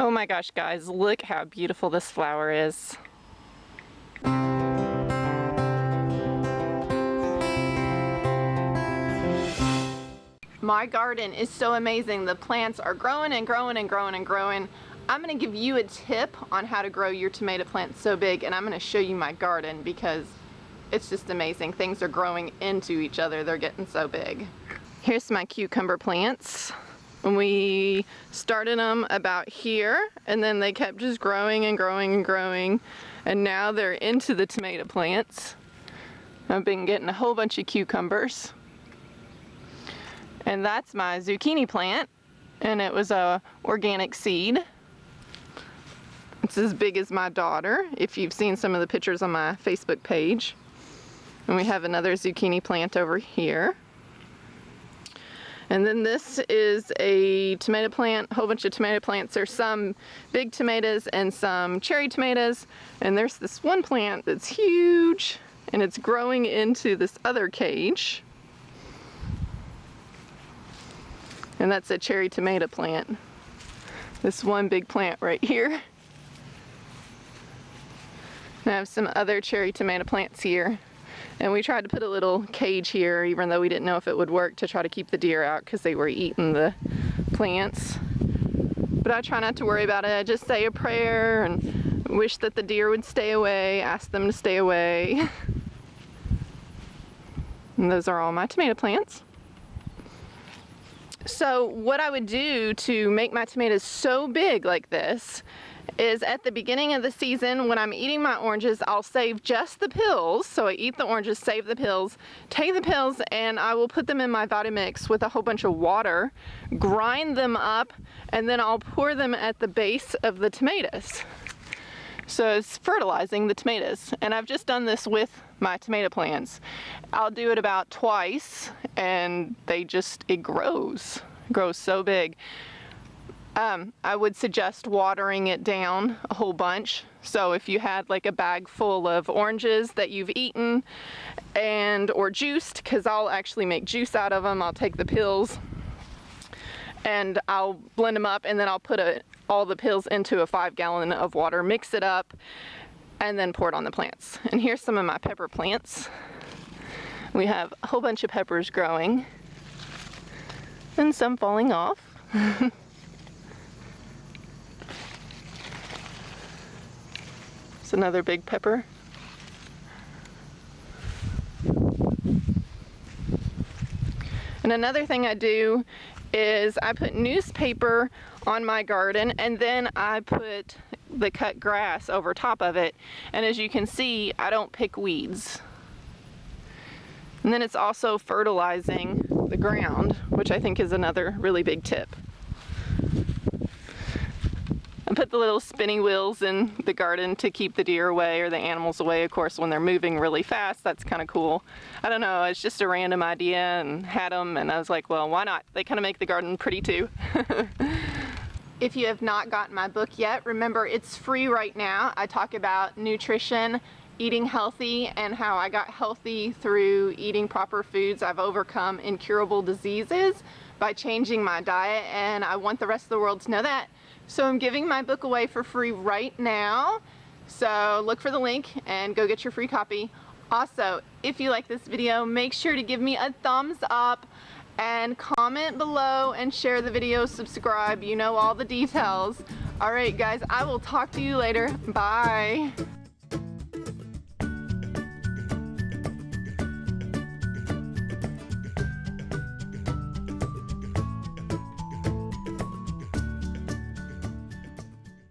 Oh my gosh, guys, look how beautiful this flower is. My garden is so amazing. The plants are growing and growing and growing and growing. I'm going to give you a tip on how to grow your tomato plants so big, and I'm going to show you my garden because it's just amazing. Things are growing into each other. They're getting so big. Here's my cucumber plants. We started them about here, and then they kept just growing and growing and growing, and now they're into the tomato plants. I've been getting a whole bunch of cucumbers. And that's my zucchini plant, and it was a organic seed. It's as big as my daughter, if you've seen some of the pictures on my Facebook page. And we have another zucchini plant over here. And then this is a tomato plant, a whole bunch of tomato plants. There's some big tomatoes and some cherry tomatoes. And there's this one plant that's huge, and it's growing into this other cage. And that's a cherry tomato plant. This one big plant right here. And I have some other cherry tomato plants here. And we tried to put a little cage here, even though we didn't know if it would work, to try to keep the deer out because they were eating the plants. But I try not to worry about it. I just say a prayer and wish that the deer would stay away, ask them to stay away. And those are all my tomato plants. So what I would do to make my tomatoes so big like this is at the beginning of the season, when I'm eating my oranges, I'll save just the pills. So I eat the oranges, save the pills, take the pills, and I will put them in my Vitamix with a whole bunch of water, grind them up, and then I'll pour them at the base of the tomatoes. So it's fertilizing the tomatoes. And I've just done this with my tomato plants. I'll do it about twice, and it grows so big. I would suggest watering it down a whole bunch. So if you had like a bag full of oranges that you've eaten or juiced, because I'll actually make juice out of them, I'll take the pills and I'll blend them up, and then I'll put all the pills into a 5-gallon of water, mix it up, and then pour it on the plants. And here's some of my pepper plants. We have a whole bunch of peppers growing and some falling off. It's another big pepper. And another thing I do is I put newspaper on my garden, and then I put the cut grass over top of it. And as you can see, I don't pick weeds. And then it's also fertilizing the ground, which I think is another really big tip. I put the little spinning wheels in the garden to keep the deer away or the animals away. Of course, when they're moving really fast, that's kind of cool. I don't know, it's just a random idea, and had them, and I was like, well, why not? They kind of make the garden pretty too. If you have not gotten my book yet, remember it's free right now. I talk about nutrition, eating healthy, and how I got healthy through eating proper foods. I've overcome incurable diseases by changing my diet, and I want the rest of the world to know that. So I'm giving my book away for free right now. So look for the link and go get your free copy. Also, if you like this video, make sure to give me a thumbs up and comment below and share the video, subscribe, you know all the details. All right, guys, I will talk to you later. Bye.